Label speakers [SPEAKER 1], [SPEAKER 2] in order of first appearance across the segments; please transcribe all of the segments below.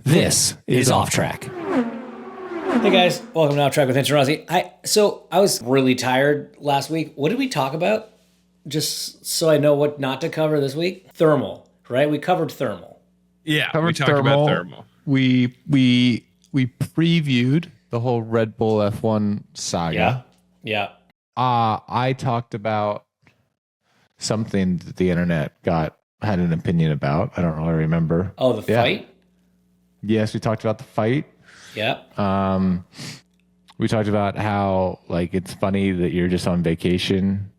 [SPEAKER 1] This is Off Track.
[SPEAKER 2] Hey guys, welcome to Off Track with Hinch and Rossi. I was really tired last week. What did we talk about? Just so I know what not to cover this week. Thermal, right? We covered thermal.
[SPEAKER 3] Yeah, we talked about thermal.
[SPEAKER 1] We previewed the whole Red Bull F1 saga.
[SPEAKER 2] Yeah.
[SPEAKER 1] I talked about something that the internet had an opinion about. I don't really remember.
[SPEAKER 2] Oh, the fight?
[SPEAKER 1] Yes, we talked about the fight.
[SPEAKER 2] Yeah.
[SPEAKER 1] We talked about how it's funny that you're just on vacation,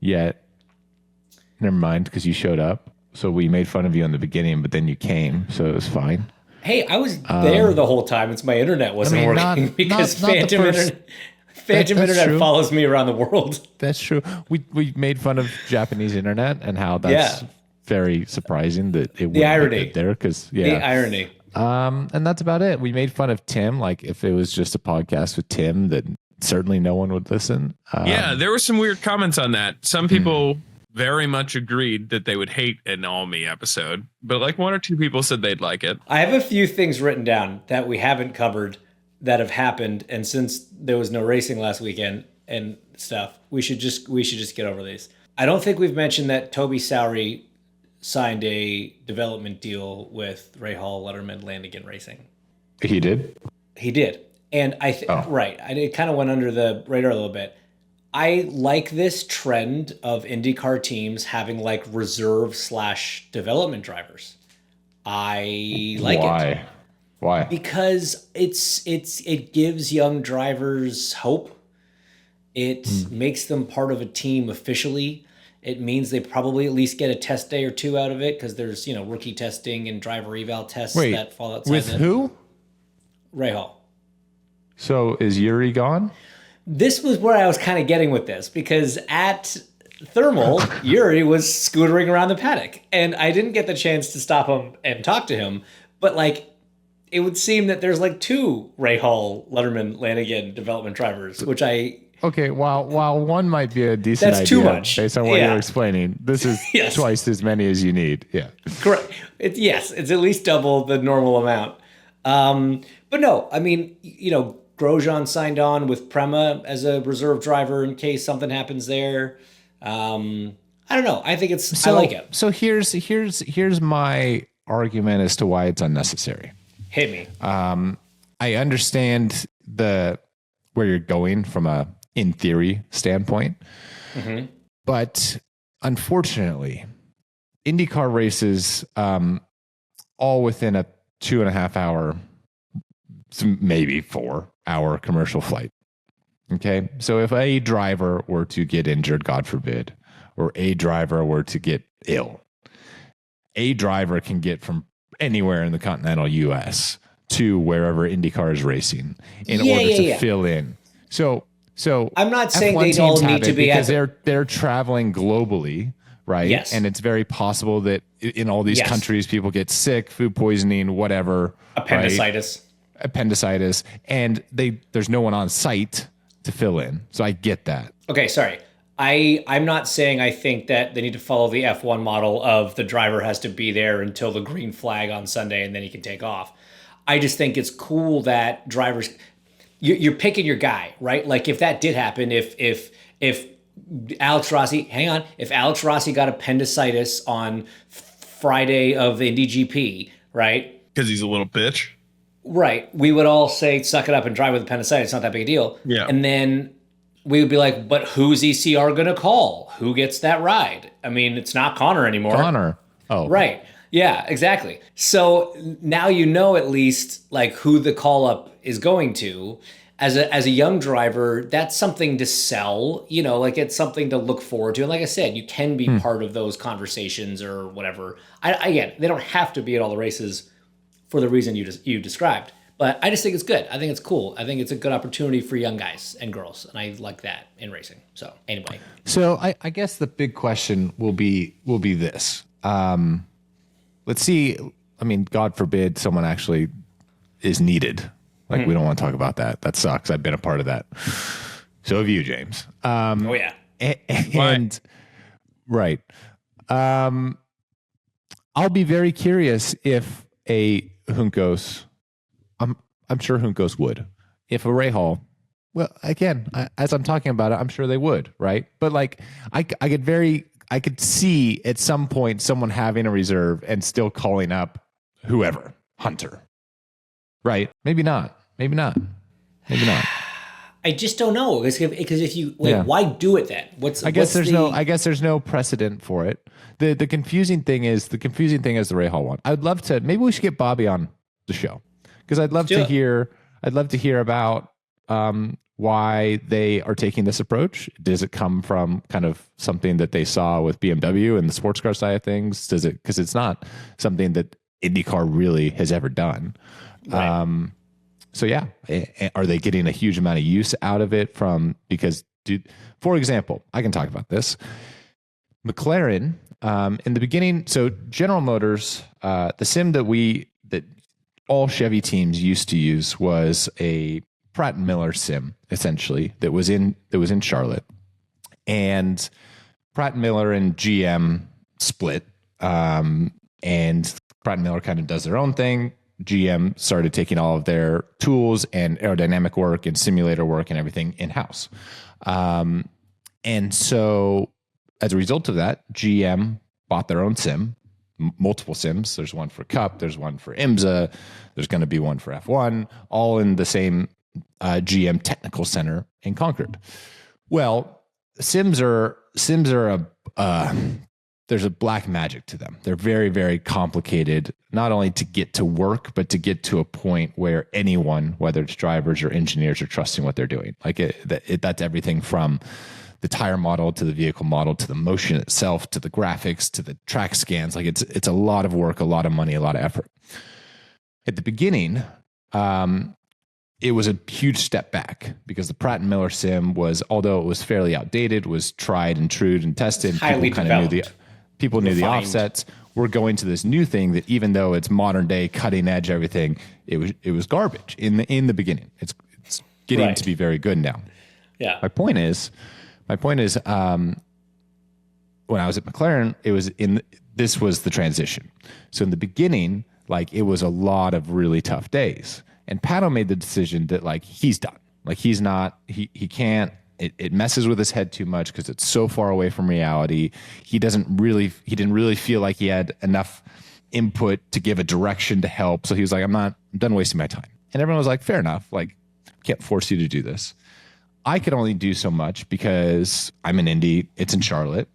[SPEAKER 1] yet never mind because you showed up. So we made fun of you in the beginning, but then you came, so it was fine.
[SPEAKER 2] Hey, I was there the whole time. It's my internet wasn't working because Phantom Internet follows me around the world.
[SPEAKER 1] That's true. We made fun of Japanese internet and how that's very surprising that it wouldn't be there because
[SPEAKER 2] the irony.
[SPEAKER 1] And that's about it. We made fun of Tim. If it was just a podcast with Tim, that certainly no one would listen.
[SPEAKER 3] Yeah, there were some weird comments on that. Some people very much agreed that they would hate an All Me episode, but one or two people said they'd like it.
[SPEAKER 2] I have a few things written down that we haven't covered that have happened, and since there was no racing last weekend and stuff, we should just get over these. I don't think we've mentioned that Toby Sowery signed a development deal with Ray Hall, Letterman, Landigan Racing.
[SPEAKER 1] He did?
[SPEAKER 2] He did. And it kind of went under the radar a little bit. I like this trend of IndyCar teams having reserve / development drivers. I like it.
[SPEAKER 1] Why?
[SPEAKER 2] Because it gives young drivers hope. It makes them part of a team officially. It means they probably at least get a test day or two out of it because there's, rookie testing and driver eval tests that fall outside.
[SPEAKER 1] With who?
[SPEAKER 2] Ray Hall.
[SPEAKER 1] So is Yuri gone?
[SPEAKER 2] This was where I was kind of getting with this because at Thermal, Yuri was scootering around the paddock and I didn't get the chance to stop him and talk to him. But it would seem that there's two Ray Hall, Letterman, Lanigan development drivers, which
[SPEAKER 1] Okay, while one might be a decent
[SPEAKER 2] That's
[SPEAKER 1] idea
[SPEAKER 2] too much.
[SPEAKER 1] based on what you're explaining, this is twice as many as you need. Yeah,
[SPEAKER 2] correct. It's at least double the normal amount. But no, I mean, Grosjean signed on with Prema as a reserve driver in case something happens there. I don't know. I think I like it.
[SPEAKER 1] So here's my argument as to why it's unnecessary.
[SPEAKER 2] Hit me.
[SPEAKER 1] I understand where you're going from a in theory standpoint.
[SPEAKER 2] Mm-hmm.
[SPEAKER 1] But unfortunately, IndyCar races all within a 2.5 hour, maybe 4 hour commercial flight. Okay. So if a driver were to get injured, God forbid, or a driver were to get ill, a driver can get from anywhere in the continental US to wherever IndyCar is racing in order to fill in. So
[SPEAKER 2] I'm not saying
[SPEAKER 1] F1
[SPEAKER 2] they all
[SPEAKER 1] teams
[SPEAKER 2] need to be
[SPEAKER 1] because they're traveling globally, right?
[SPEAKER 2] Yes.
[SPEAKER 1] And it's very possible that in all these countries people get sick, food poisoning, whatever,
[SPEAKER 2] appendicitis,
[SPEAKER 1] and there's no one on site to fill in. So I get that.
[SPEAKER 2] Okay, sorry. I'm not saying I think that they need to follow the F1 model of the driver has to be there until the green flag on Sunday and then he can take off. I just think it's cool that drivers, you're picking your guy, right? If that did happen, if Alex Rossi, if Alex Rossi got appendicitis on Friday of the Indy GP, right?
[SPEAKER 3] Because he's a little bitch.
[SPEAKER 2] Right. We would all say, suck it up and drive with appendicitis. It's not that big a deal.
[SPEAKER 3] Yeah.
[SPEAKER 2] And then we would be like, but who's ECR going to call? Who gets that ride? I mean, it's not Connor anymore.
[SPEAKER 1] Connor. Oh.
[SPEAKER 2] Right. Yeah, exactly. So now at least who the call up is going to. As a young driver, that's something to sell, it's something to look forward to. And like I said, you can be part of those conversations or whatever. Again, they don't have to be at all the races for the reason you described. But I just think it's good. I think it's cool. I think it's a good opportunity for young guys and girls. And I like that in racing. So anyway.
[SPEAKER 1] So I guess the big question will be this. Let's see. I mean, God forbid someone actually is needed. We don't want to talk about that. That sucks. I've been a part of that. So have you, James.
[SPEAKER 2] Oh yeah.
[SPEAKER 1] And right. I'll be very curious if a Juncos, I'm sure Juncos would. If a Rahal, well, again, as I'm talking about it, I'm sure they would, right? But like, I could see at some point someone having a reserve and still calling up whoever, Hunter, right? Maybe not. Maybe not. Maybe not.
[SPEAKER 2] I just don't know because if you why do it then?
[SPEAKER 1] I guess there's no precedent for it. The confusing thing is the Rahal one. I'd love to. Maybe we should get Bobby on the show because I'd love to hear about why they are taking this approach. Does it come from kind of something that they saw with BMW and the sports car side of things? Does it, because it's not something that IndyCar really has ever done. Right. So yeah, are they getting a huge amount of use out of it for example, I can talk about this. McLaren, in the beginning, so General Motors, the sim that all Chevy teams used to use was a Pratt and Miller sim, essentially, that was in Charlotte. And Pratt and Miller and GM split. And Pratt and Miller kind of does their own thing. GM started taking all of their tools and aerodynamic work and simulator work and everything in-house. And so as a result of that, GM bought their own sim, multiple sims. There's one for Cup, there's one for IMSA, there's going to be one for F1, all in the same GM technical center in Concord. Well, sims are there's a black magic to them. They're very, very complicated, not only to get to work, but to get to a point where anyone, whether it's drivers or engineers, are trusting what they're doing. Like that's everything from the tire model to the vehicle model to the motion itself to the graphics to the track scans. Like it's a lot of work, a lot of money, a lot of effort. At the beginning, it was a huge step back because the Pratt and Miller sim was, although it was fairly outdated, was tried and true and tested.
[SPEAKER 2] Highly developed.
[SPEAKER 1] People knew the offsets. We're going to this new thing that, even though it's modern day, cutting edge, everything, it was garbage in the beginning. It's getting to be very good now.
[SPEAKER 2] Yeah.
[SPEAKER 1] My point is, when I was at McLaren, this was the transition. So in the beginning, like, it was a lot of really tough days, and Pato made the decision that, like, he's done. Like, he can't. It messes with his head too much because it's so far away from reality. He didn't really feel like he had enough input to give a direction to help. So he was like, I'm done wasting my time. And everyone was like, fair enough. Like, can't force you to do this. I could only do so much because I'm in Indy. It's in Charlotte.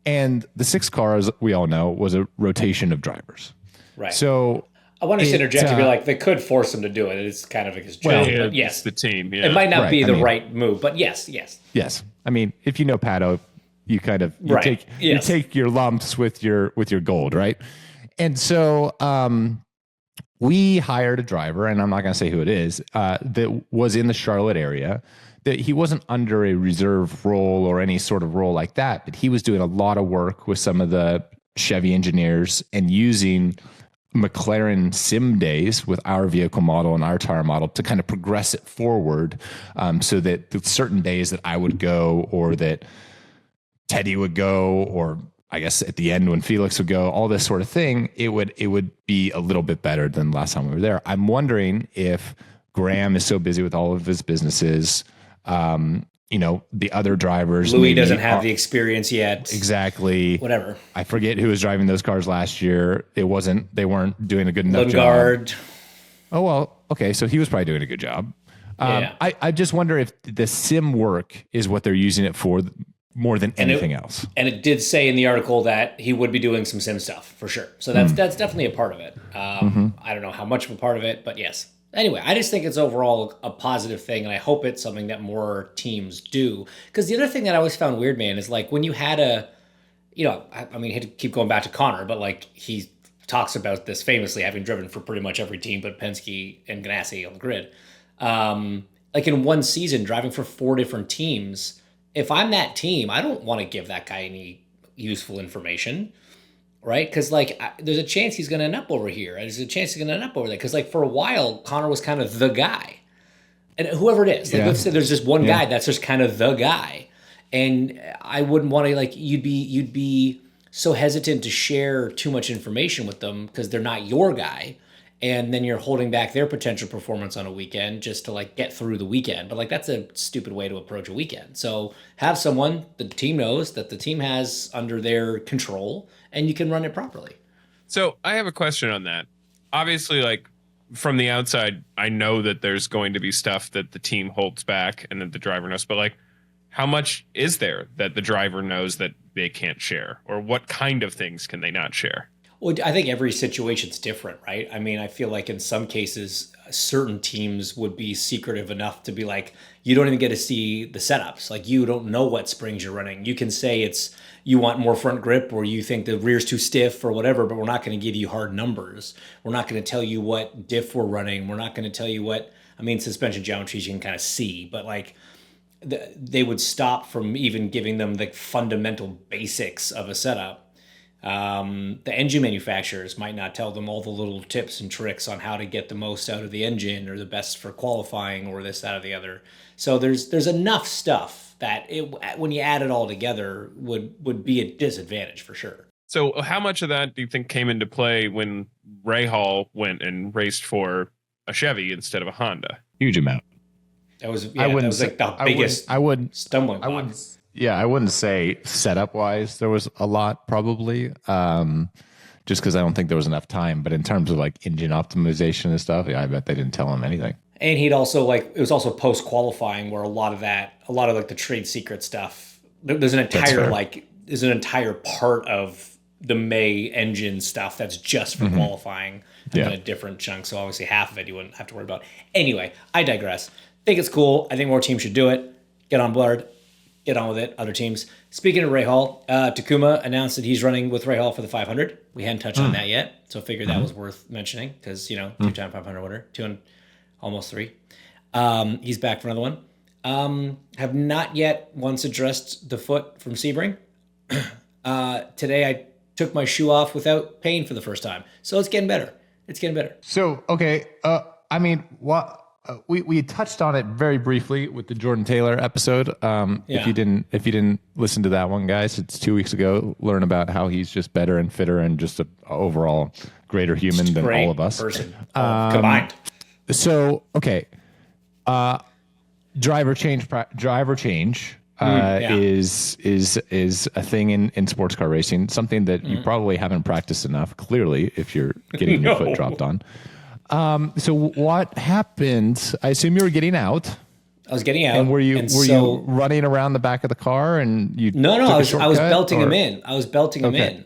[SPEAKER 1] And the 6 cars, we all know, was a rotation of drivers.
[SPEAKER 2] Right.
[SPEAKER 1] So
[SPEAKER 2] I want to interject to be like, they could force him to do it. It's kind of his job.
[SPEAKER 3] Well,
[SPEAKER 2] but yes,
[SPEAKER 3] the team. Yeah.
[SPEAKER 2] It might not be the right move, but yes.
[SPEAKER 1] Yes. I mean, if you know Pato, you kind of you take your lumps with your gold, right? And so we hired a driver, and I'm not going to say who it is, that was in the Charlotte area. That he wasn't under a reserve role or any sort of role like that, but he was doing a lot of work with some of the Chevy engineers and using McLaren sim days with our vehicle model and our tire model to kind of progress it forward, so that the certain days that I would go, or that Teddy would go, or I guess at the end when Felix would go, all this sort of thing, it would be a little bit better than last time we were there. I'm wondering if Graham is so busy with all of his businesses, the other drivers.
[SPEAKER 2] Louis doesn't have the experience yet.
[SPEAKER 1] Exactly.
[SPEAKER 2] Whatever.
[SPEAKER 1] I forget who was driving those cars last year. They weren't doing a good enough job. Oh, well, okay. So he was probably doing a good job.
[SPEAKER 2] Yeah.
[SPEAKER 1] I just wonder if the sim work is what they're using it for more than anything else.
[SPEAKER 2] And it did say in the article that he would be doing some sim stuff for sure. So that's definitely a part of it. I don't know how much of a part of it, but yes. Anyway, I just think it's overall a positive thing, and I hope it's something that more teams do. Because the other thing that I always found weird, man, is like when you had I hate to keep going back to Connor, but like he talks about this famously, having driven for pretty much every team but Penske and Ganassi on the grid. Like in one season, driving for 4 different teams, if I'm that team, I don't want to give that guy any useful information. Right? Because, like, there's a chance he's going to end up over here. And there's a chance he's going to end up over there. Because, like, for a while, Connor was kind of the guy. And whoever it is. Like, let's say there's just one guy that's just kind of the guy. And I wouldn't want to, like, you'd be so hesitant to share too much information with them because they're not your guy. and then you're holding back their potential performance on a weekend just to like get through the weekend. But like that's a stupid way to approach a weekend. So have someone that the team knows that the team has under their control, and you can run it properly.
[SPEAKER 3] So I have a question on that. Obviously, like from the outside, I know that there's going to be stuff that the team holds back and that the driver knows, but like how much is there that the driver knows that they can't share, or what kind of things can they not share?
[SPEAKER 2] Well, I think every situation's different, right? I mean, I feel like in some cases, certain teams would be secretive enough to be like, you don't even get to see the setups. Like, you don't know what springs you're running. You can say it's you want more front grip, or you think the rear's too stiff or whatever, but we're not going to give you hard numbers. We're not going to tell you what diff we're running. We're not going to tell you what, I mean, suspension geometries you can kind of see, but like they would stop from even giving them the fundamental basics of a setup. The engine manufacturers might not tell them all the little tips and tricks on how to get the most out of the engine, or the best for qualifying, or this, that, or the other. So there's enough stuff that when you add it all together would be a disadvantage for sure.
[SPEAKER 3] So how much of that do you think came into play when Ray Hall went and raced for a Chevy instead of a Honda?
[SPEAKER 1] Huge amount.
[SPEAKER 2] That was like the biggest stumbling block.
[SPEAKER 1] Yeah, I wouldn't say setup wise there was a lot, probably, just because I don't think there was enough time. But in terms of like engine optimization and stuff, yeah, I bet they didn't tell him anything.
[SPEAKER 2] And he'd also it was also post qualifying where a lot of like the trade secret stuff. There's an entire part of the May engine stuff that's just for qualifying, and then a different chunk. So obviously half of it you wouldn't have to worry about. Anyway, I digress. I think it's cool. I think more teams should do it. Get on board. Get on with it, other teams. Speaking of Ray Hall, Takuma announced that he's running with Ray Hall for the 500. We hadn't touched on that yet, so I figured that was worth mentioning because, two-time 500 winner, almost 3. He's back for another one. Have not yet once addressed the foot from Sebring. Today I took my shoe off without pain for the first time, so it's getting better.
[SPEAKER 1] So, okay, I mean, what? We touched on it very briefly with the Jordan Taylor episode. If you didn't listen to that one, guys, it's 2 weeks ago. Learn about how he's just better and fitter and just an overall greater human than all of us.
[SPEAKER 2] Person combined.
[SPEAKER 1] So okay, driver change is a thing in sports car racing. Something that you probably haven't practiced enough. Clearly, if you're getting your foot dropped on. So what happened? I assume you were getting out.
[SPEAKER 2] I was getting out.
[SPEAKER 1] And were you running around the back of the car and you?
[SPEAKER 2] No. I was belting him in. In.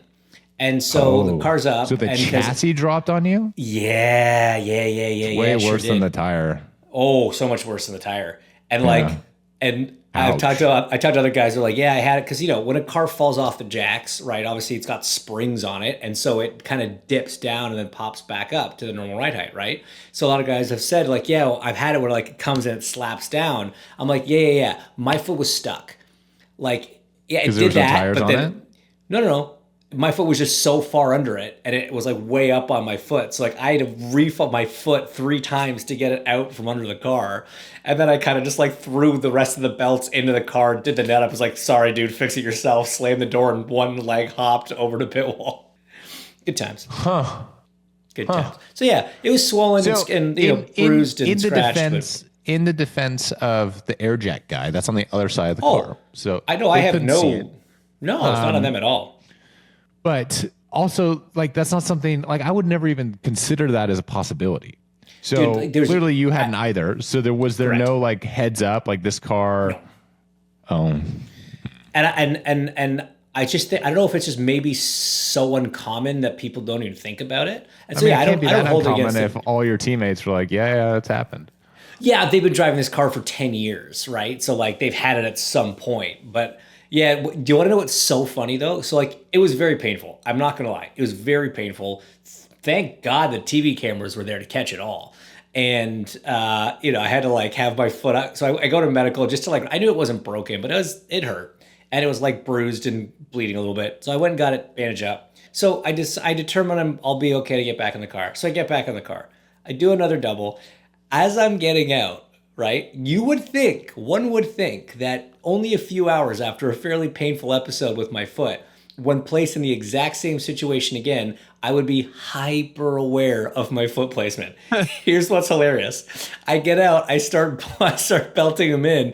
[SPEAKER 2] And so the car's up.
[SPEAKER 1] So the chassis dropped on you?
[SPEAKER 2] Yeah.
[SPEAKER 1] It's way worse than the tire.
[SPEAKER 2] Oh, so much worse than the tire. And I've talked to other guys who are like, yeah, I had it because when a car falls off the jacks, right? Obviously, it's got springs on it, and so it kind of dips down and then pops back up to the normal ride height, right? So a lot of guys have said like, yeah, well, I've had it where like it comes and it slaps down. I'm like, yeah. My foot was stuck. Like, yeah, it did that, but then no. My foot was just so far under it, and it was like way up on my foot. So like I had to refoot my foot 3 times to get it out from under the car. And then I kind of just like threw the rest of the belts into the car, did the net up, was like, sorry, dude, fix it yourself, slammed the door, and one leg hopped over the pit wall. Good times. Good times. So yeah, it was swollen and bruised and scratched.
[SPEAKER 1] In the defense of the air jack guy, that's on the other side of the car. So
[SPEAKER 2] I know I have no, it's not on them at all.
[SPEAKER 1] But also, like, that's not something, like, I would never even consider that as a possibility. So dude, clearly you hadn't either. So was there no, like, heads up, like this car? No. Oh.
[SPEAKER 2] And I just think, I don't know if it's just maybe so uncommon that people don't even think about it. And so, I don't hold it against
[SPEAKER 1] if all your teammates were like, yeah, it's happened.
[SPEAKER 2] Yeah, they've been driving this car for 10 years, right? So, like, they've had it at some point. But yeah, do you want to know what's so funny though? So like, it was very painful. I'm not gonna lie, it was very painful. Thank God the TV cameras were there to catch it all. And I had to like have my foot up. So I go to medical just to like, I knew it wasn't broken, but it hurt, and it was like bruised and bleeding a little bit. So I went and got it bandaged up. So I determined I'll be okay to get back in the car. So I get back in the car. I do another double. As I'm getting out, right? One would think that only a few hours after a fairly painful episode with my foot, when placed in the exact same situation again, I would be hyper aware of my foot placement. Here's what's hilarious. I get out, I start belting them in.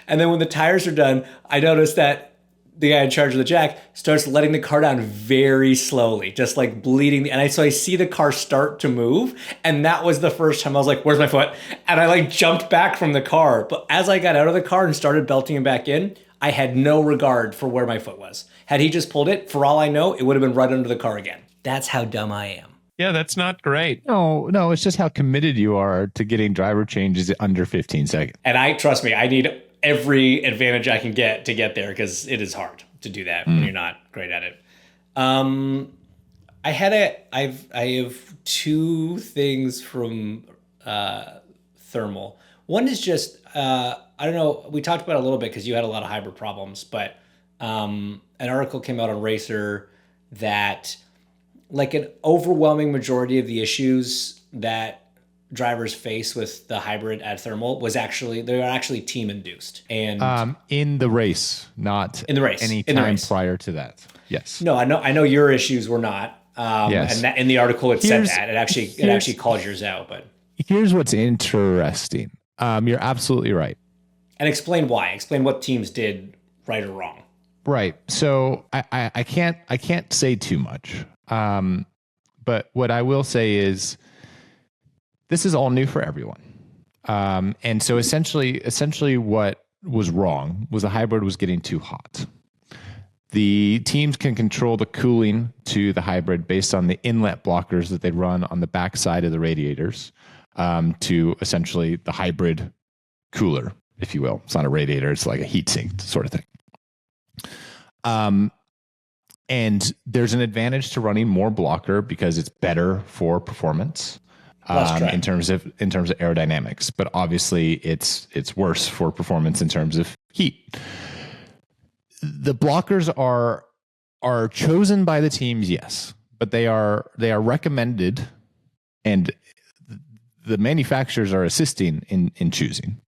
[SPEAKER 2] And then when the tires are done, I notice that the guy in charge of the jack starts letting the car down very slowly, just like bleeding. And so I see the car start to move. And that was the first time I was like, where's my foot? And I like jumped back from the car. But as I got out of the car and started belting him back in, I had no regard for where my foot was. Had he just pulled it, for all I know, it would have been right under the car again. That's how dumb I am.
[SPEAKER 3] Yeah, that's not great.
[SPEAKER 1] No, it's just how committed you are to getting driver changes under 15 seconds.
[SPEAKER 2] And trust me, I need every advantage I can get to get there because it is hard to do that when you're not great at it. I have two things from thermal. One is just I don't know. We talked about it a little bit because you had a lot of hybrid problems, but an article came out on Racer that like an overwhelming majority of the issues that drivers face with the hybrid at thermal they're actually team induced. And
[SPEAKER 1] in the race, not
[SPEAKER 2] in the race,
[SPEAKER 1] any time prior to that. Yes.
[SPEAKER 2] No, I know your issues were not.
[SPEAKER 1] Yes.
[SPEAKER 2] And that, in the article it said that. It actually called yours out, but
[SPEAKER 1] here's what's interesting. You're absolutely right.
[SPEAKER 2] And explain why. Explain what teams did right or wrong.
[SPEAKER 1] Right. So I can't say too much. But what I will say is this is all new for everyone. And so essentially what was wrong was the hybrid was getting too hot. The teams can control the cooling to the hybrid based on the inlet blockers that they run on the back side of the radiators to essentially the hybrid cooler, if you will. It's not a radiator. It's like a heat sink sort of thing. And there's an advantage to running more blocker because it's better for performance in terms of aerodynamics. But obviously, it's worse for performance in terms of heat. The blockers are chosen by the teams, yes, but they are recommended, and the manufacturers are assisting in choosing.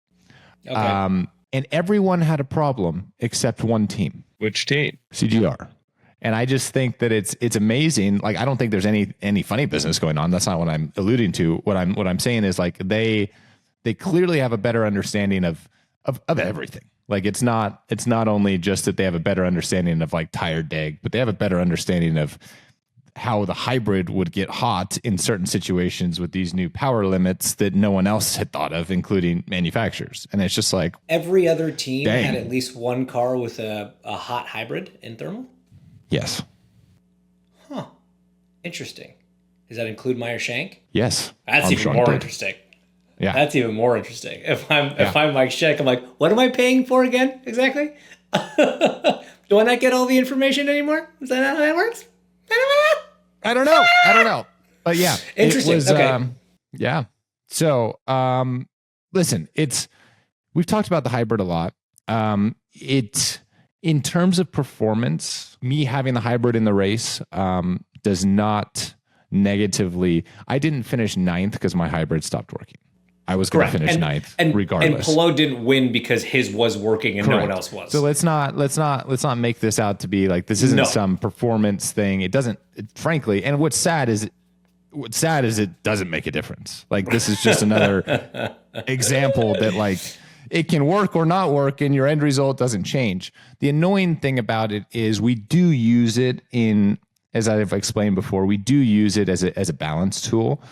[SPEAKER 1] Okay. And everyone had a problem except one team.
[SPEAKER 3] Which team?
[SPEAKER 1] CGR. And I just think that it's amazing. Like, I don't think there's any funny business going on. That's not what I'm alluding to. What I'm saying is like they clearly have a better understanding of everything. Like it's not only just that they have a better understanding of like tire deg, but they have a better understanding of how the hybrid would get hot in certain situations with these new power limits that no one else had thought of, including manufacturers. And it's just like
[SPEAKER 2] every other team had at least one car with a hot hybrid in thermal.
[SPEAKER 1] Yes.
[SPEAKER 2] Huh. Interesting. Does that include Meyer Shank?
[SPEAKER 1] Yes.
[SPEAKER 2] That's even more interesting.
[SPEAKER 1] Yeah.
[SPEAKER 2] That's even more interesting. If I'm Mike Shank, I'm like, what am I paying for again? Exactly. Do I not get all the information anymore? Is that how that works?
[SPEAKER 1] I don't know. But yeah.
[SPEAKER 2] Interesting. Okay.
[SPEAKER 1] Yeah. So listen, we've talked about the hybrid a lot. In terms of performance, me having the hybrid in the race does not negatively. I didn't finish 9th because my hybrid stopped working. I was going to finish 9th regardless.
[SPEAKER 2] And Pelot didn't win because his was working and no one else was.
[SPEAKER 1] So let's not make this out to be like this isn't some performance thing. It doesn't, frankly. And what's sad is it doesn't make a difference. Like this is just another example that like it can work or not work and your end result doesn't change. The annoying thing about it is we do use it as I've explained before, we do use it as a balance tool.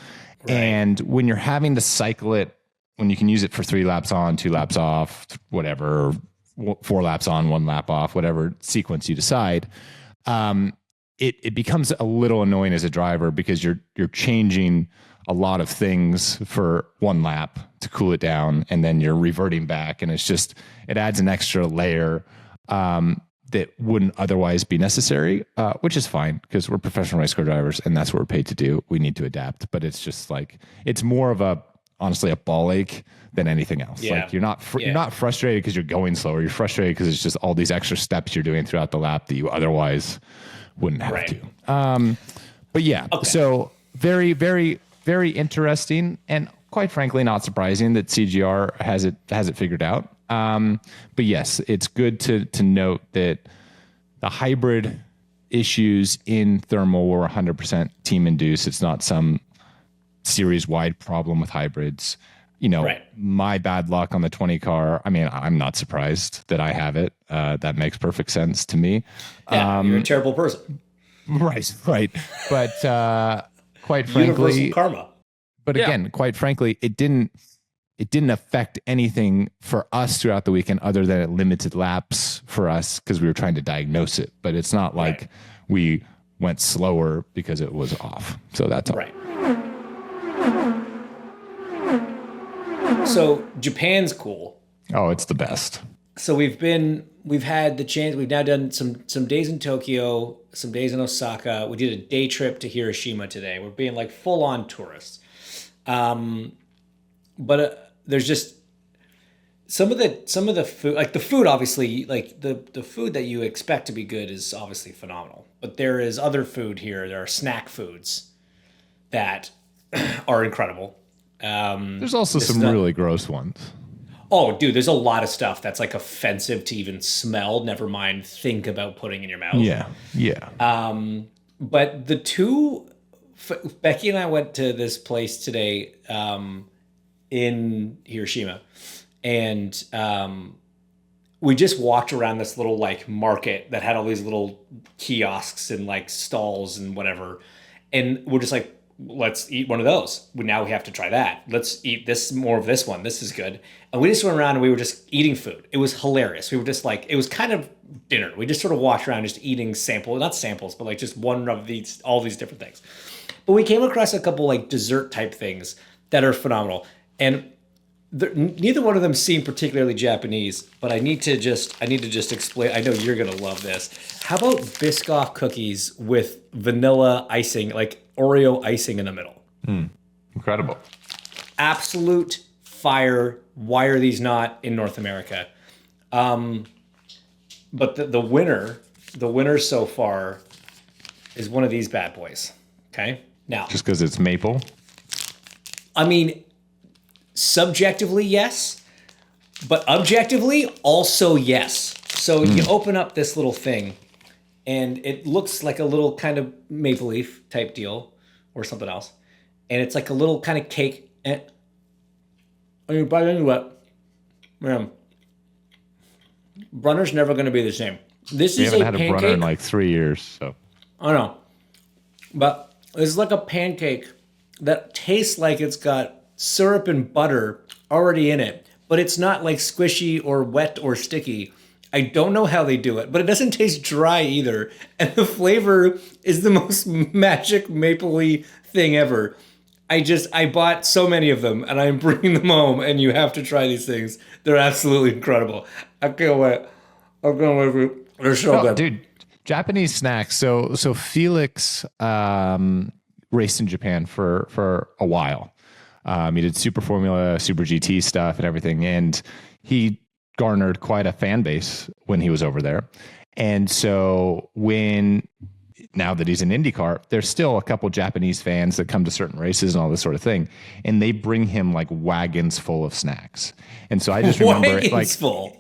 [SPEAKER 1] Right. And when you're having to cycle it, when you can use it for 3 laps on, 2 laps off, whatever, 4 laps on, 1 lap off, whatever sequence you decide, it becomes a little annoying as a driver because you're changing a lot of things for 1 lap to cool it down, and then you're reverting back, and it adds an extra layer that wouldn't otherwise be necessary, which is fine because we're professional race car drivers and that's what we're paid to do. We need to adapt, but it's just like, it's more of honestly a ball ache than anything else. Yeah. Like you're not frustrated because you're going slower. You're frustrated because it's just all these extra steps you're doing throughout the lap that you otherwise wouldn't have to. But yeah, So very, very, very interesting and quite frankly, not surprising that CGR has it figured out. But yes, it's good to note that the hybrid issues in thermal were 100% team induced. It's not some series wide problem with hybrids. My bad luck on the 20 car. I mean, I'm not surprised that I have it. That makes perfect sense to me.
[SPEAKER 2] Yeah, you're a terrible person.
[SPEAKER 1] Right. But quite
[SPEAKER 2] Universal
[SPEAKER 1] frankly,
[SPEAKER 2] karma.
[SPEAKER 1] But again, quite frankly, it didn't affect anything for us throughout the weekend other than it limited laps for us because we were trying to diagnose it. But it's not like we went slower because it was off. So that's all.
[SPEAKER 2] Right. So Japan's cool.
[SPEAKER 1] Oh, it's the best.
[SPEAKER 2] So we've had the chance. We've now done some days in Tokyo, some days in Osaka. We did a day trip to Hiroshima today. We're being like full on tourists. But there's just some of the food, like the food, obviously, like the food that you expect to be good is obviously phenomenal. But there is other food here. There are snack foods that are incredible.
[SPEAKER 1] There's also some really gross ones.
[SPEAKER 2] Oh, dude, there's a lot of stuff that's like offensive to even smell. Never mind think about putting in your mouth.
[SPEAKER 1] Yeah.
[SPEAKER 2] But the two, Becky and I went to this place today in Hiroshima, and we just walked around this little like market that had all these little kiosks and like stalls and whatever, and we're just like, let's eat one of those. Now we have to try that. Let's eat more of this one. This is good. And we just went around and we were just eating food. It was hilarious. We were just like, it was kind of dinner. We just sort of walked around just eating not samples, but like just one of all these different things. But we came across a couple like dessert type things that are phenomenal. And neither one of them seem particularly Japanese, but I need to just explain. I know you're going to love this. How about Biscoff cookies with vanilla icing, like Oreo icing in the middle?
[SPEAKER 1] Incredible.
[SPEAKER 2] Absolute fire. Why are these not in North America? But the winner so far is one of these bad boys. Okay? Now,
[SPEAKER 1] just because it's maple?
[SPEAKER 2] I mean, subjectively, yes, but objectively, also yes. So you open up this little thing, and it looks like a little kind of maple leaf type deal or something else. And it's like a little kind of cake. And you bite into it, man, Brunner's never going to be the same. This
[SPEAKER 1] We
[SPEAKER 2] is
[SPEAKER 1] haven't
[SPEAKER 2] a
[SPEAKER 1] had
[SPEAKER 2] pancake.
[SPEAKER 1] a Brunner in like 3 years. So
[SPEAKER 2] I know. But it's like a pancake that tastes like it's got syrup and butter already in it, but it's not like squishy or wet or sticky. I don't know how they do it, but it doesn't taste dry either. And the flavor is the most magic mapley thing ever. I bought so many of them and I'm bringing them home, and you have to try these things. They're absolutely incredible. I can't wait. They're so good.
[SPEAKER 1] Dude, Japanese snacks. So Felix raced in Japan for a while. He did Super Formula, Super GT stuff and everything. And he garnered quite a fan base when he was over there. And so now that he's in IndyCar, there's still a couple Japanese fans that come to certain races and all this sort of thing. And they bring him like wagons full of snacks. And so I just remember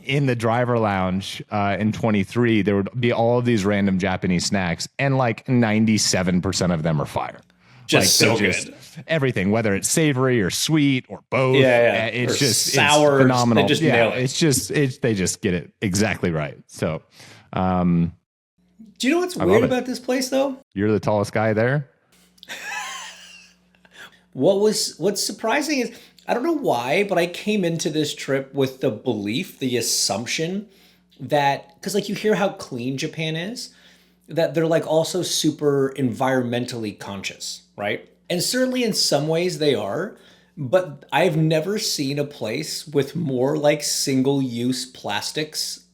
[SPEAKER 1] in the driver lounge in 23, there would be all of these random Japanese snacks, and like 97% of them are fire.
[SPEAKER 2] Just so good.
[SPEAKER 1] Everything, whether it's savory or sweet or both.
[SPEAKER 2] Yeah.
[SPEAKER 1] It's
[SPEAKER 2] or
[SPEAKER 1] just
[SPEAKER 2] sour.
[SPEAKER 1] It's phenomenal.
[SPEAKER 2] They just nail it.
[SPEAKER 1] They just get it exactly right. So,
[SPEAKER 2] do you know what's weird about this place though?
[SPEAKER 1] You're the tallest guy there.
[SPEAKER 2] What's surprising is, I don't know why, but I came into this trip with the belief, the assumption that, because like you hear how clean Japan is, that they're like also super environmentally conscious, right? And certainly in some ways they are, but I've never seen a place with more like single-use plastics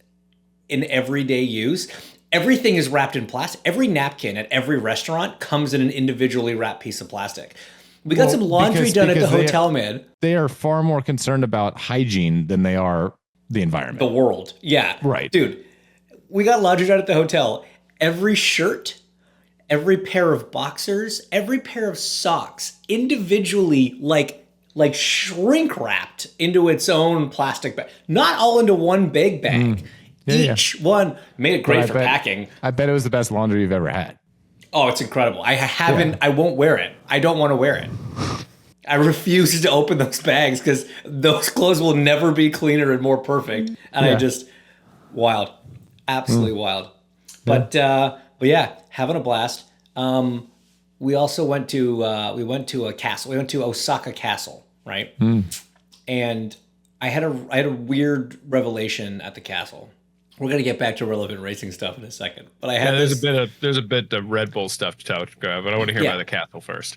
[SPEAKER 2] in everyday use. Everything is wrapped in plastic. Every napkin at every restaurant comes in an individually wrapped piece of plastic. We got some laundry done at the hotel, man.
[SPEAKER 1] They are far more concerned about hygiene than they are the environment.
[SPEAKER 2] The world. Yeah.
[SPEAKER 1] Right.
[SPEAKER 2] Dude, we got laundry done at the hotel. Every shirt, every pair of boxers, every pair of socks, individually like shrink wrapped into its own plastic bag. Not all into one big bag. Each one made it great
[SPEAKER 1] But
[SPEAKER 2] for packing.
[SPEAKER 1] I bet it was the best laundry you've ever had.
[SPEAKER 2] Oh, it's incredible. I haven't. I won't wear it. I don't want to wear it. I refuse to open those bags because those clothes will never be cleaner and more perfect. And I just wild, absolutely wild. But yeah, having a blast. We also went to a castle. We went to Osaka Castle, right? And I had a weird revelation at the castle. We're gonna get back to relevant racing stuff in a second, but I had
[SPEAKER 3] there's a bit of Red Bull stuff to talk about, but I want to hear about the castle first.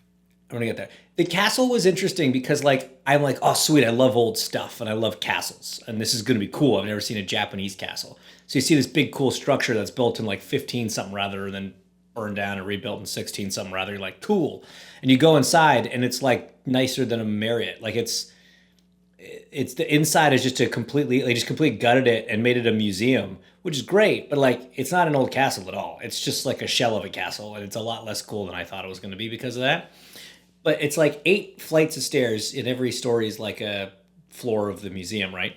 [SPEAKER 2] I'm gonna get there. The castle was interesting because I'm like, oh sweet, I love old stuff and I love castles, and this is gonna be cool. I've never seen a Japanese castle. So you see this big cool structure that's built in like 15 something rather, and then burned down and rebuilt in 16 something rather. You're like, cool, and you go inside and it's like nicer than a Marriott. Like it's the inside is just completely gutted it and made it a museum, which is great, but like it's not an old castle at all. It's just like a shell of a castle, and it's a lot less cool than I thought it was going to be because of that. But it's like 8 flights of stairs, and every story is like a floor of the museum, right?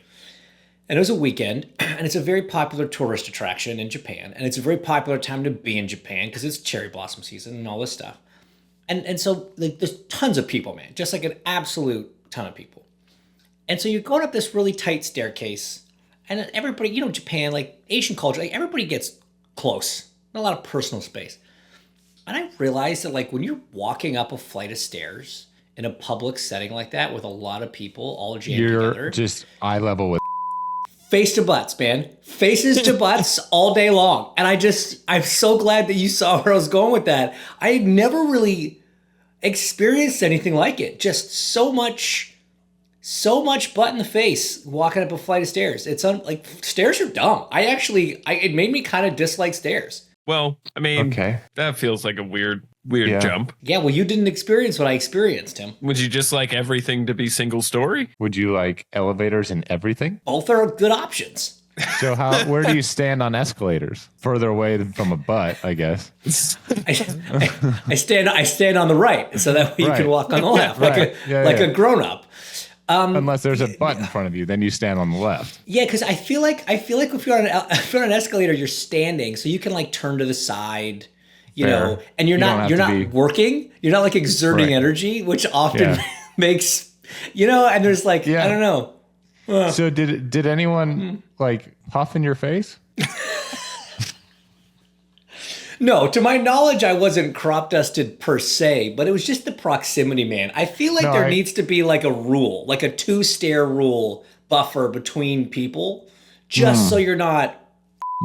[SPEAKER 2] And it was a weekend, and it's a very popular tourist attraction in Japan, and it's a very popular time to be in Japan because it's cherry blossom season and all this stuff. And so like there's tons of people, man, just like an absolute ton of people. And so you're going up this really tight staircase, and everybody, Japan, like Asian culture, like everybody gets close, not a lot of personal space. And I realized that like when you're walking up a flight of stairs in a public setting like that with a lot of people all jammed together.
[SPEAKER 1] You're just eye level with
[SPEAKER 2] face to butts, man. Faces to butts all day long. And I'm so glad that you saw where I was going with that. I had never really experienced anything like it. Just so much butt in the face walking up a flight of stairs. It's like stairs are dumb. It made me kind of dislike stairs.
[SPEAKER 3] Well, I mean, that feels like a weird jump.
[SPEAKER 2] Yeah, well, you didn't experience what I experienced, Tim.
[SPEAKER 3] Would you just like everything to be single story?
[SPEAKER 1] Would you like elevators and everything?
[SPEAKER 2] Both are good options.
[SPEAKER 1] So where do you stand on escalators? Further away from a butt, I guess.
[SPEAKER 2] I stand on the right, so that way you can walk on the left, like a grown up.
[SPEAKER 1] Unless there's a butt in front of you, then you stand on the left.
[SPEAKER 2] Yeah, because I feel like if you're on an escalator, you're standing, so you can like turn to the side, know, and you're not working, you're not like exerting energy, which often makes, and there's like I don't know.
[SPEAKER 1] So did anyone like puff in your face?
[SPEAKER 2] No, to my knowledge, I wasn't crop dusted per se, but it was just the proximity, man. I feel like there needs to be like a rule, like a 2-stair rule buffer between people, just so you're not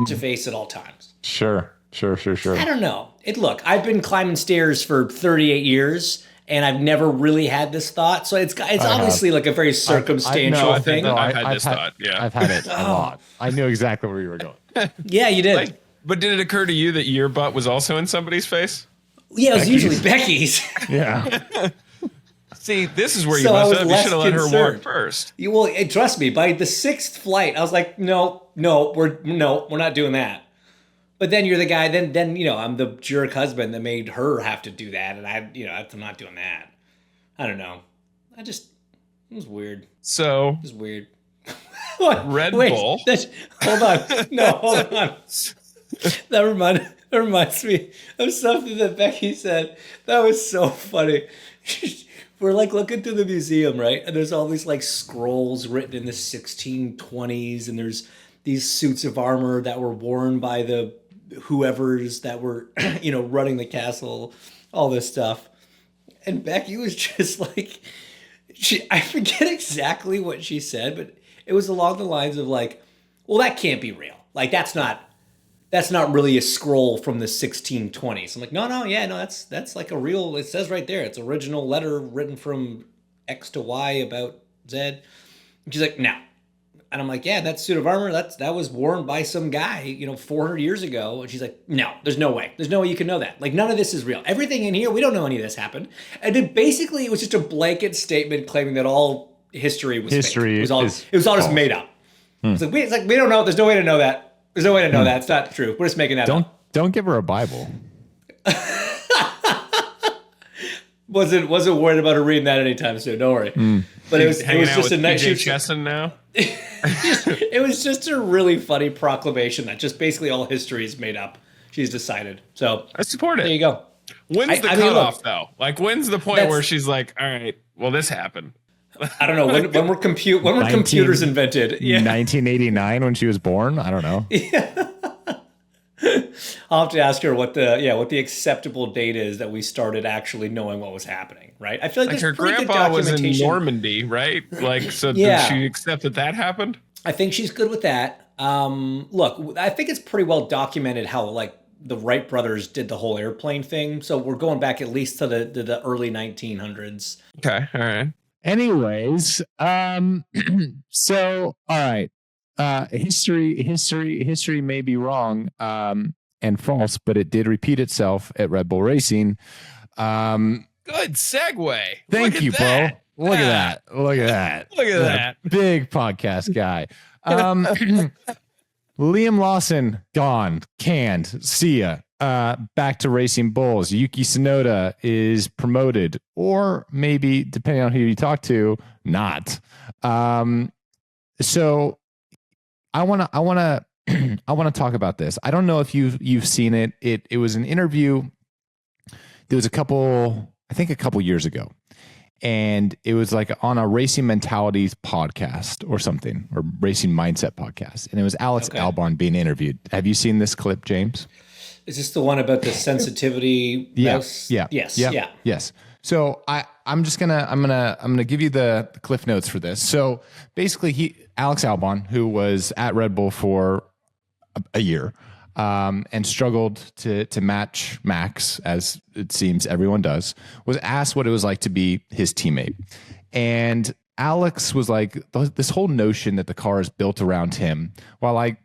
[SPEAKER 2] to face at all times.
[SPEAKER 1] Sure.
[SPEAKER 2] I don't know. Look, I've been climbing stairs for 38 years, and I've never really had this thought. So it's obviously like a very circumstantial thing.
[SPEAKER 3] I've had this thought. Yeah,
[SPEAKER 1] I've had it a lot. I knew exactly where you were going.
[SPEAKER 2] Yeah, you did.
[SPEAKER 3] But did it occur to you that your butt was also in somebody's face?
[SPEAKER 2] Yeah, it was usually Becky's.
[SPEAKER 1] Yeah.
[SPEAKER 3] See, this is where you messed up. You should have let her walk first.
[SPEAKER 2] Trust me, by the 6th flight, I was like, no, we're not doing that. But then you're the guy, then I'm the jerk husband that made her have to do that, and I'm not doing that. I don't know. It was weird.
[SPEAKER 3] So
[SPEAKER 2] it was weird.
[SPEAKER 3] Red Bull.
[SPEAKER 2] Hold on. No, hold on. That reminds me of something that Becky said. That was so funny. We're like looking through the museum, right? And there's all these like scrolls written in the 1620s, and there's these suits of armor that were worn by the whoever's that were, running the castle, all this stuff. And Becky was just like, I forget exactly what she said, but it was along the lines of like, well, that can't be real. Like, that's not really a scroll from the 1620s. I'm like, no, that's like a real, it says right there, it's original letter written from X to Y about Z. And she's like, no. And I'm like, yeah, that suit of armor, that was worn by some guy, 400 years ago. And she's like, no, there's no way. There's no way you can know that. Like, none of this is real. Everything in here, we don't know any of this happened. And then basically it was just a blanket statement claiming that all history was fake. It was all just made up. It's like, we don't know. There's no way to know that. There's no way to know that. It's not true. We're just making that up.
[SPEAKER 1] Don't give her a Bible.
[SPEAKER 2] Wasn't worried about her reading that anytime soon. Don't worry. But it was just a nice.
[SPEAKER 3] Chesson now.
[SPEAKER 2] It was just a really funny proclamation that just basically all history is made up. She's decided. So
[SPEAKER 3] I support it.
[SPEAKER 2] There you go.
[SPEAKER 3] When's the cutoff though? Like when's the point where she's like, all right, well this happened.
[SPEAKER 2] I don't know when were computers invented? Yeah.
[SPEAKER 1] 1989 when she was born. I don't know.
[SPEAKER 2] Yeah. I'll have to ask her what the acceptable date is that we started actually knowing what was happening, right? I feel like
[SPEAKER 3] her grandpa was in Normandy, right? Like, so did she accept that happened?
[SPEAKER 2] I think she's good with that. Look, I think it's pretty well documented how like the Wright brothers did the whole airplane thing. So we're going back at least to the early 1900s.
[SPEAKER 3] Okay, all right.
[SPEAKER 1] Anyways, so all right. History may be wrong and false, but it did repeat itself at Red Bull Racing.
[SPEAKER 3] Good segue.
[SPEAKER 1] Thank you, bro. Look at that.
[SPEAKER 3] Look at that.
[SPEAKER 1] Big podcast guy. Liam Lawson, gone, canned. See ya. Back to Racing Bulls. Yuki Tsunoda is promoted, or maybe, depending on who you talk to, not. So I want to talk about this. I don't know if you've seen it. It was an interview. There was a couple years ago, and it was like on a Racing Mentalities podcast or something, or Racing Mindset podcast, and it was Alex Albon being interviewed. Have you seen this clip, James?
[SPEAKER 2] Is this the one about the sensitivity?
[SPEAKER 1] Yes. So I'm gonna give you the cliff notes for this. So basically, Alex Albon, who was at Red Bull for a year, and struggled to match Max, as it seems everyone does, was asked what it was like to be his teammate, and Alex was like, this whole notion that the car is built around him. While I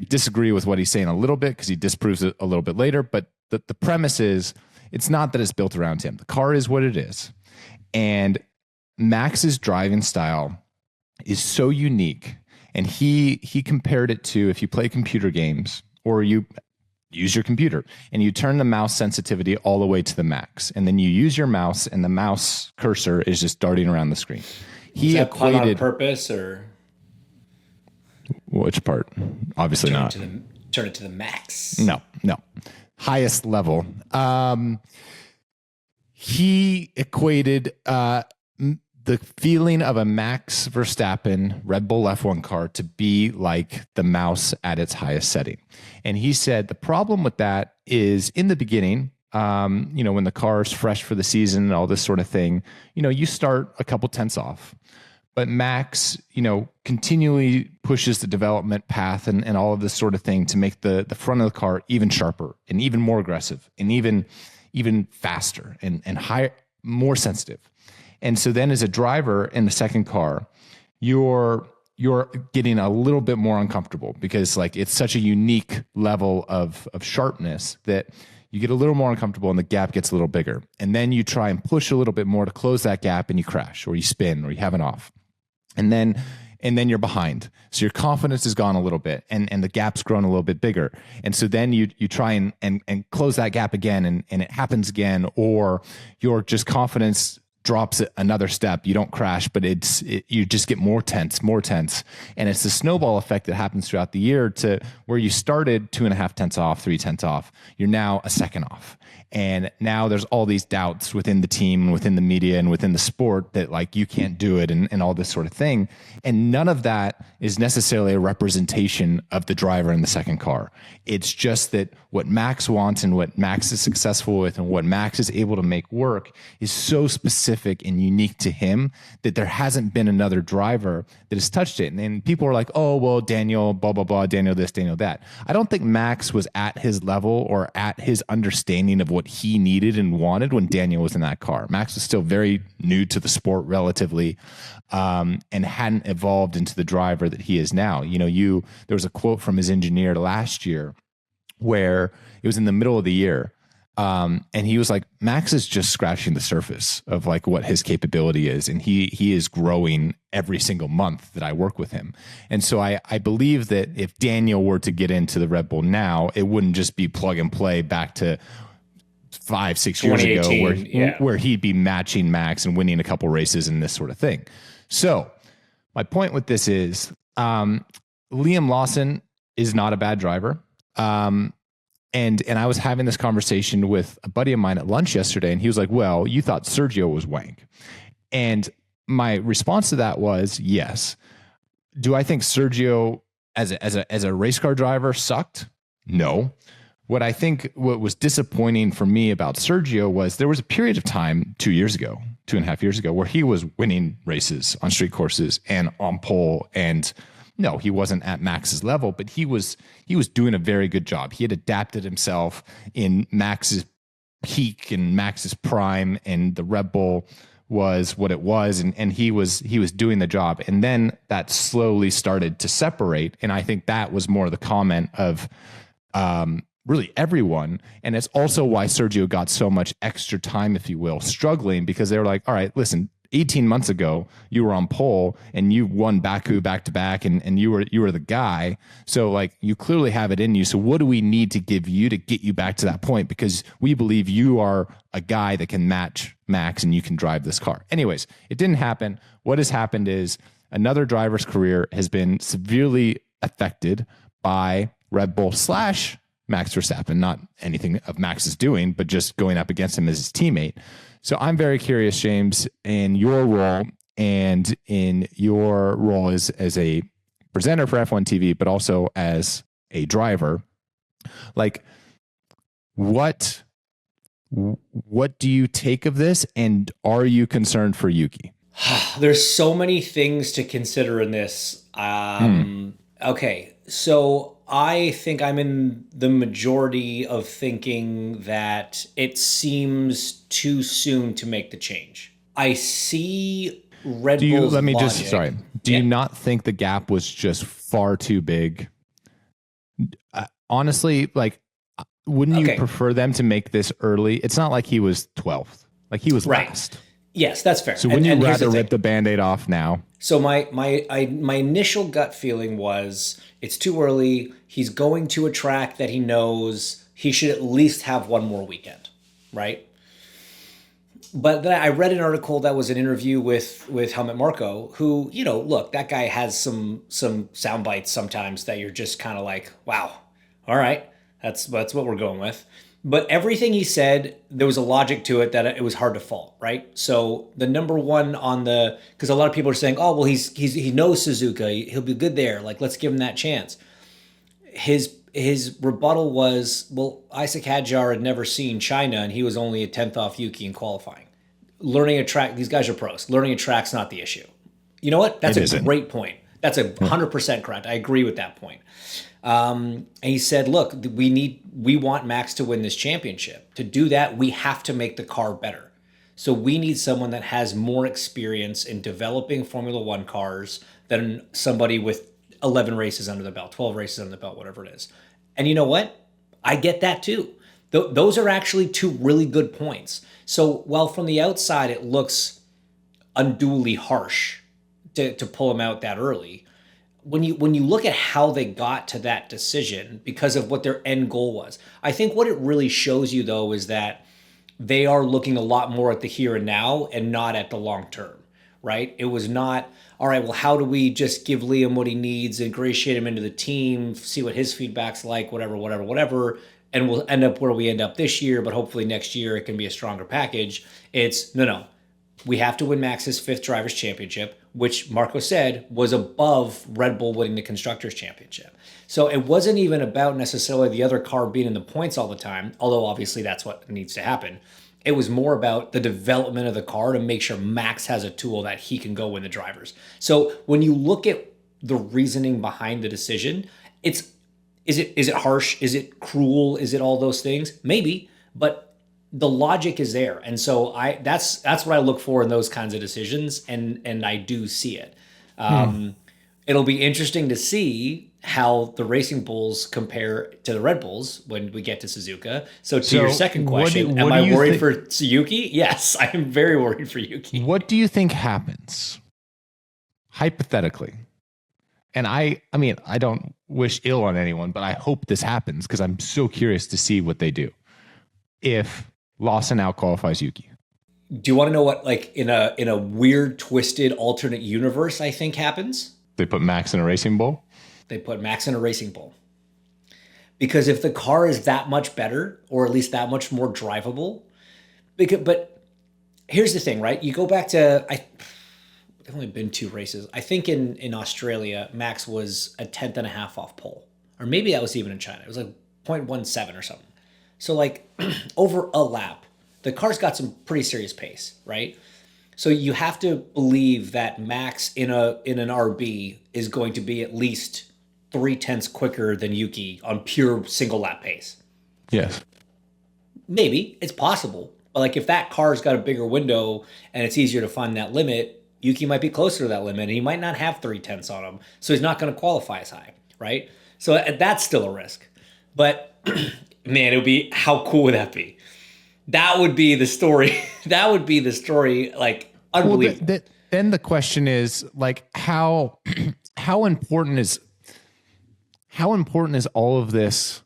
[SPEAKER 1] disagree with what he's saying a little bit, because he disproves it a little bit later, but the premise is, it's not that it's built around him. The car is what it is. And Max's driving style is so unique. And he compared it to, if you play computer games or you use your computer and you turn the mouse sensitivity all the way to the max, and then you use your mouse and the mouse cursor is just darting around the screen. He equated
[SPEAKER 2] on purpose, or
[SPEAKER 1] which part? Obviously not.
[SPEAKER 2] Turn it to the max.
[SPEAKER 1] No. Highest level. He equated the feeling of a Max Verstappen Red Bull F1 car to be like the mouse at its highest setting. And he said the problem with that is, in the beginning, when the car is fresh for the season and all this sort of thing, you start a couple tenths off. But Max, continually pushes the development path and all of this sort of thing to make the front of the car even sharper and even more aggressive and even faster and higher, more sensitive. And so then as a driver in the second car, you're getting a little bit more uncomfortable, because like it's such a unique level of sharpness that you get a little more uncomfortable and the gap gets a little bigger. And then you try and push a little bit more to close that gap, and you crash or you spin or you have an off. And then you're behind. So your confidence has gone a little bit, and the gap's grown a little bit bigger. And so then you try and close that gap again, and it happens again, or your just confidence drops another step. You don't crash, but you just get more tense. And it's the snowball effect that happens throughout the year, to where you started 2.5 tenths off, 3 tenths off. You're now a second off. And now there's all these doubts within the team, within the media, and within the sport that like you can't do it, and all this sort of thing. And none of that is necessarily a representation of the driver in the second car. It's just that what Max wants and what Max is successful with and what Max is able to make work is so specific and unique to him that there hasn't been another driver that has touched it. And people are like, oh, well, Daniel, blah, blah, blah, Daniel this, Daniel that. I don't think Max was at his level or at his understanding of what he needed and wanted when Daniel was in that car. Max was still very new to the sport relatively, and hadn't evolved into the driver that he is now. There was a quote from his engineer last year where it was in the middle of the year. And he was like, Max is just scratching the surface of like what his capability is. And he is growing every single month that I work with him. And so I believe that if Daniel were to get into the Red Bull now, it wouldn't just be plug and play back to 5-6 years ago,
[SPEAKER 2] 2018,
[SPEAKER 1] where he'd be matching Max and winning a couple races and this sort of thing. So my point with this is Liam Lawson is not a bad driver. And I was having this conversation with a buddy of mine at lunch yesterday, and he was like, well, you thought Sergio was wank. And my response to that was yes. Do I think Sergio as a race car driver sucked? No. What was disappointing for me about Sergio was there was a period of time 2.5 years ago, where he was winning races on street courses and on pole. And no, he wasn't at Max's level, but he was doing a very good job. He had adapted himself in Max's peak and Max's prime, and the Red Bull was what it was, and he was doing the job. And then that slowly started to separate, and I think that was more the comment of really everyone. And it's also why Sergio got so much extra time, if you will, struggling, because they were like, all right, listen, 18 months ago, you were on pole and you won Baku back to back, and you were the guy. So like, you clearly have it in you. So what do we need to give you to get you back to that point? Because we believe you are a guy that can match Max and you can drive this car. Anyways, it didn't happen. What has happened is another driver's career has been severely affected by Red Bull / Max Verstappen, not anything of Max is doing, but just going up against him as his teammate. So I'm very curious, James, in your role and in your role as a presenter for F1 TV, but also as a driver, like what do you take of this? And are you concerned for Yuki?
[SPEAKER 2] There's so many things to consider in this. Okay, so I think I'm in the majority of thinking that it seems too soon to make the change. I see Red Bull's logic.
[SPEAKER 1] Do you not think the gap was just far too big? Honestly, like, wouldn't you prefer them to make this early? It's not like he was 12th. Like, he was last.
[SPEAKER 2] Yes, that's fair.
[SPEAKER 1] So wouldn't you rather rip the Band-Aid off now?
[SPEAKER 2] So my initial gut feeling was it's too early. He's going to a track that he knows. He should at least have one more weekend, right? But then I read an article that was an interview with Helmut Marko, who, look, that guy has some sound bites sometimes that you're just kind of like, wow, all right, that's what we're going with. But everything he said, there was a logic to it that it was hard to fault, right? So the number one because a lot of people are saying, oh, well, he knows Suzuka, he'll be good there. Like, let's give him that chance. His rebuttal was, well, Isaac Hadjar had never seen China, and he was only a 10th off Yuki in qualifying. Learning a track, these guys are pros. Learning a track's not the issue. You know what? That's a great point. That's 100% correct. I agree with that point. And he said, look, we want Max to win this championship. To do that, we have to make the car better. So we need someone that has more experience in developing Formula One cars than somebody with 11 races under the belt, 12 races under the belt, whatever it is. And you know what? I get that too. Those are actually two really good points. So while from the outside it looks unduly harsh to pull him out that early, when you look at how they got to that decision because of what their end goal was, I think what it really shows you, though, is that they are looking a lot more at the here and now and not at the long term, right? It was not, all right, well, how do we just give Liam what he needs, ingratiate him into the team, see what his feedback's like, whatever, and we'll end up where we end up this year, but hopefully next year it can be a stronger package. It's, no. We have to win Max's 5th Drivers' Championship, which Marco said was above Red Bull winning the Constructors' Championship. So it wasn't even about necessarily the other car being in the points all the time, although obviously that's what needs to happen. It was more about the development of the car to make sure Max has a tool that he can go win the drivers. So when you look at the reasoning behind the decision, is it harsh? Is it cruel? Is it all those things? Maybe, but the logic is there. And so that's what I look for in those kinds of decisions. And I do see it. It'll be interesting to see how the Racing Bulls compare to the Red Bulls when we get to Suzuka. So your second question, am I worried for Yuki? Yes, I am very worried for Yuki.
[SPEAKER 1] What do you think happens hypothetically? And I mean, I don't wish ill on anyone, but I hope this happens because I'm so curious to see what they do. If Lawson outqualifies Yuki.
[SPEAKER 2] Do you want to know what, like, in a weird, twisted, alternate universe, I think happens?
[SPEAKER 1] They put Max in a racing bull?
[SPEAKER 2] They put Max in a racing bull. Because if the car is that much better, or at least that much more drivable, but here's the thing, right? You go back to, I've only been 2 races. I think in Australia, Max was a 10th and a half off pole. Or maybe that was even in China. It was like 0.17 or something. So like over a lap, the car's got some pretty serious pace, right? So you have to believe that Max in an RB is going to be at least 0.3 quicker than Yuki on pure single lap pace.
[SPEAKER 1] Yes.
[SPEAKER 2] Maybe it's possible, but like if that car's got a bigger window and it's easier to find that limit, Yuki might be closer to that limit and he might not have 0.3 on him. So he's not going to qualify as high, right? So that's still a risk. But man, it would be, how cool would that be? That would be the story. That would be the story, like, unbelievable.
[SPEAKER 1] Well, then the question is, like, how important is all of this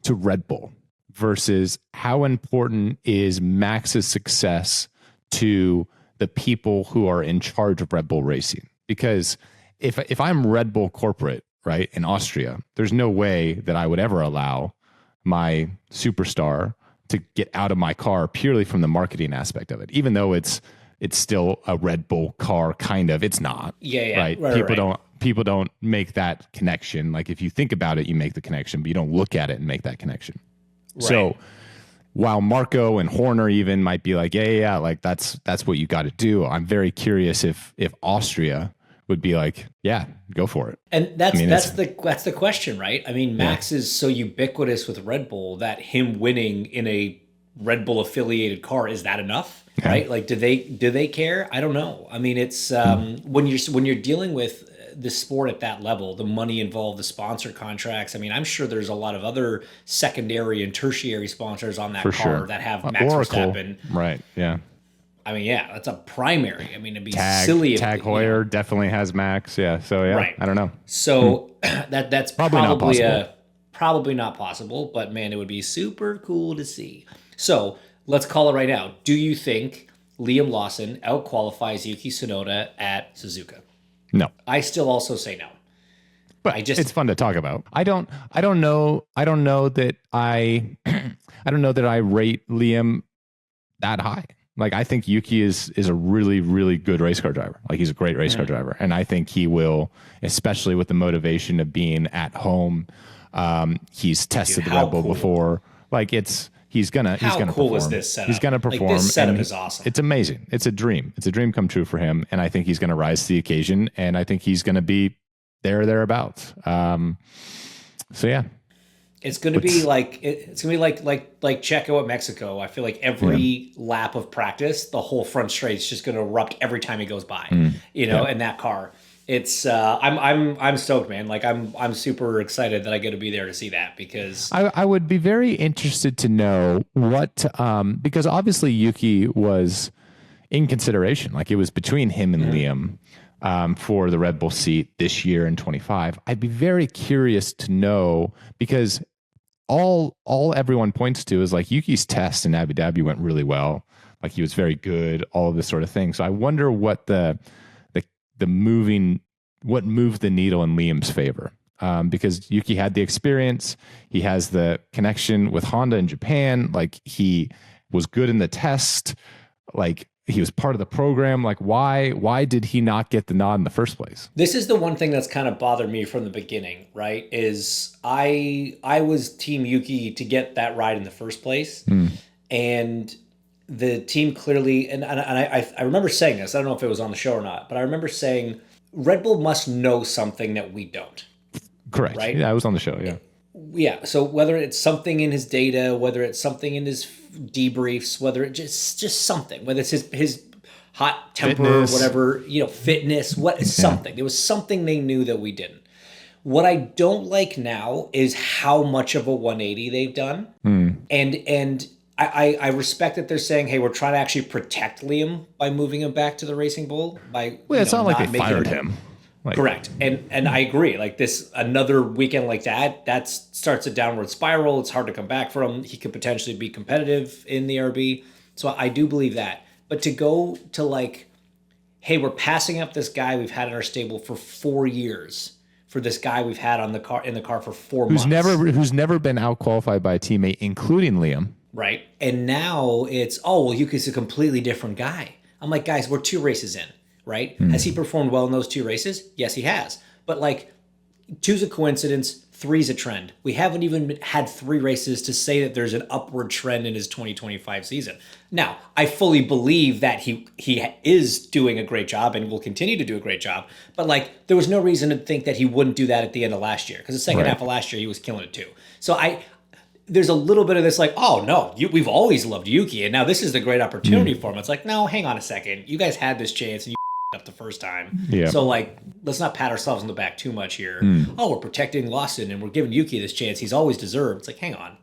[SPEAKER 1] to Red Bull versus how important is Max's success to the people who are in charge of Red Bull Racing? Because if I'm Red Bull corporate, right, in Austria, there's no way that I would ever allow my superstar to get out of my car purely from the marketing aspect of it, even though it's still a Red Bull car, kind of. It's not.
[SPEAKER 2] Yeah.
[SPEAKER 1] Right. People don't make that connection. Like, if you think about it, you make the connection, but you don't look at it and make that connection. Right. So while Marco and Horner even might be like, yeah, like that's what you got to do, I'm very curious if Austria would be like, yeah, go for it.
[SPEAKER 2] And that's the question, right? I mean, Max is so ubiquitous with Red Bull that him winning in a Red Bull affiliated car, is that enough? Yeah. Right? Like, do they care? I don't know. I mean, it's when you're dealing with the sport at that level, the money involved, the sponsor contracts. I mean, I'm sure there's a lot of other secondary and tertiary sponsors on that car that have Max Verstappen.
[SPEAKER 1] Right. Yeah.
[SPEAKER 2] I mean, yeah, that's a primary. I mean, it'd be silly if
[SPEAKER 1] Tag Heuer definitely has Max. Yeah. So yeah, right. I don't know.
[SPEAKER 2] So that's probably not possible, but man, it would be super cool to see. So let's call it right now. Do you think Liam Lawson outqualifies Yuki Tsunoda at Suzuka?
[SPEAKER 1] No.
[SPEAKER 2] I still also say no.
[SPEAKER 1] But it's fun to talk about. I don't know that I rate Liam that high. Like, I think Yuki is a really, really good race car driver. Like, he's a great race car driver. And I think he will, especially with the motivation of being at home. He's tested the Red Bull before. Like, he's gonna perform.
[SPEAKER 2] Cool is this setup?
[SPEAKER 1] He's gonna perform.
[SPEAKER 2] Like, this setup is awesome.
[SPEAKER 1] It's amazing. It's a dream. It's a dream come true for him. And I think he's gonna rise to the occasion. And I think he's gonna be thereabouts. So yeah.
[SPEAKER 2] It's going to be like Checo at Mexico. I feel like every lap of practice, the whole front straight's just going to erupt every time he goes by. In that car. It's I'm stoked, man. Like, I'm super excited that I get to be there to see that, because
[SPEAKER 1] I would be very interested to know what because obviously Yuki was in consideration. Like, it was between him and Liam for the Red Bull seat this year in 25. I'd be very curious to know, because all everyone points to is like Yuki's test in Abu Dhabi went really well. Like, he was very good, all of this sort of thing. So I wonder what what moved the needle in Liam's favor. Because Yuki had the experience, he has the connection with Honda in Japan. Like, he was good in the test. Like, he was part of the program. Like, why did he not get the nod in the first place?
[SPEAKER 2] This is the one thing that's kind of bothered me from the beginning, right? Is I was Team Yuki to get that ride in the first place. And the team clearly, and I remember saying this, I don't know if it was on the show or not, but I remember saying Red Bull must know something that we don't.
[SPEAKER 1] Correct. Right? Yeah, I was on the show, yeah.
[SPEAKER 2] Yeah, so whether it's something in his data, whether it's something in his debriefs, whether it's just something, whether it's his hot temper, fitness, whatever, fitness, something. There was something they knew that we didn't. What I don't like now is how much of a 180 they've done. And I respect that they're saying, hey, we're trying to actually protect Liam by moving him back to the Racing Bull.
[SPEAKER 1] It's not like they fired him. Like,
[SPEAKER 2] correct. And I agree. Like this, another weekend like that starts a downward spiral. It's hard to come back from. He could potentially be competitive in the RB. So I do believe that. But to go to like, hey, we're passing up this guy we've had in our stable for 4 years for this guy we've had in the car for 4 months.
[SPEAKER 1] Who's never been out qualified by a teammate, including Liam.
[SPEAKER 2] Right. And now it's, oh, well, Yuki's a completely different guy. I'm like, guys, we're 2 races in, right? Has he performed well in those 2 races? Yes, he has. But like, 2's a coincidence, 3's a trend. We haven't even had 3 races to say that there's an upward trend in his 2025 season. Now, I fully believe that he is doing a great job and will continue to do a great job. But like, there was no reason to think that he wouldn't do that at the end of last year, because the second half of last year, he was killing it too. So there's a little bit of this like, oh no, we've always loved Yuki, and now this is the great opportunity for him. It's like, no, hang on a second. You guys had this chance and you up the first time. Yeah. So like, let's not pat ourselves on the back too much here. Oh, we're protecting Lawson and we're giving Yuki this chance he's always deserved. It's like, hang on.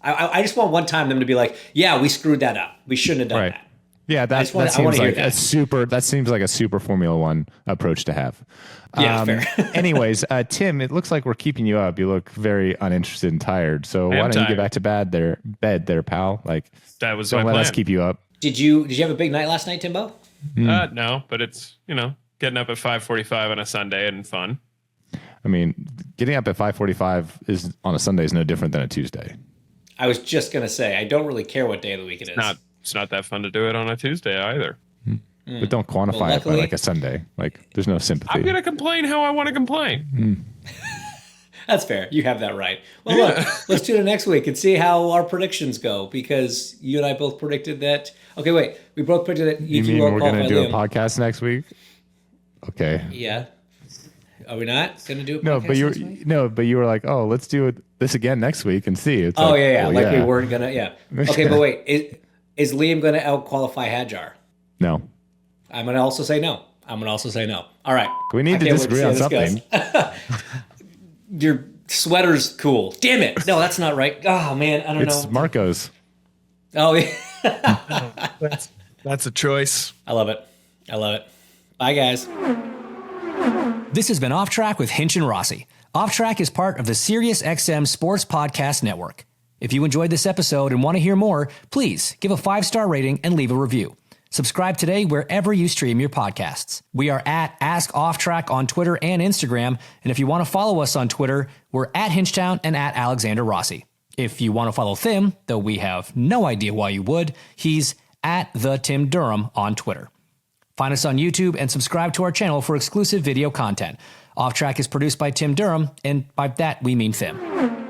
[SPEAKER 2] I just want one time them to be like, yeah, we screwed that up. We shouldn't have done that.
[SPEAKER 1] Yeah, that seems like a super Formula One approach to have.
[SPEAKER 2] Yeah, fair.
[SPEAKER 1] Anyways, Tim, it looks like we're keeping you up. You look very uninterested and tired. So why don't you get back to bed there, pal? Like,
[SPEAKER 3] that was
[SPEAKER 1] don't
[SPEAKER 3] my
[SPEAKER 1] let
[SPEAKER 3] plan.
[SPEAKER 1] us keep you up.
[SPEAKER 2] Did you have a big night last night, Timbo?
[SPEAKER 3] No, but it's, getting up at 5:45 on a Sunday and fun.
[SPEAKER 1] I mean, getting up at 5:45 on a Sunday is no different than a Tuesday.
[SPEAKER 2] I was just gonna say, I don't really care what day of the week it is.
[SPEAKER 3] It's not that fun to do it on a Tuesday either.
[SPEAKER 1] But don't quantify it by like a Sunday. Like, there's no sympathy.
[SPEAKER 3] I'm gonna complain how I want to complain.
[SPEAKER 2] That's fair. You have that right. Well, look, let's tune in next week and see how our predictions go, because you and I both predicted that. Okay, wait. We both predicted that.
[SPEAKER 1] You mean we're going to do a podcast next week? Okay.
[SPEAKER 2] Yeah. Are we not going to do a podcast
[SPEAKER 1] next week? No, but you were like, oh, let's do this again next week and see. It's
[SPEAKER 2] we weren't going to, yeah. Okay, but wait. Is Liam going to out-qualify Hadjar?
[SPEAKER 1] No.
[SPEAKER 2] I'm going to also say no. All right.
[SPEAKER 1] We need to disagree on something.
[SPEAKER 2] Your sweater's cool. Damn it. No, that's not right. Oh, man. I don't know.
[SPEAKER 1] It's Marco's.
[SPEAKER 2] Oh, yeah.
[SPEAKER 3] That's a choice.
[SPEAKER 2] I love it. Bye, guys. This has been Off Track with Hinch and Rossi. Off Track is part of the SiriusXM Sports Podcast Network. If you enjoyed this episode and want to hear more, please give a 5-star rating and leave a review. Subscribe today wherever you stream your podcasts. We are at Ask Off Track on Twitter and Instagram. And if you want to follow us on Twitter, we're at Hinchtown and at Alexander Rossi. If you want to follow Tim, though we have no idea why you would, he's at the Tim Durham on Twitter. Find us on YouTube and subscribe to our channel for exclusive video content. Off Track is produced by Tim Durham, and by that we mean Tim.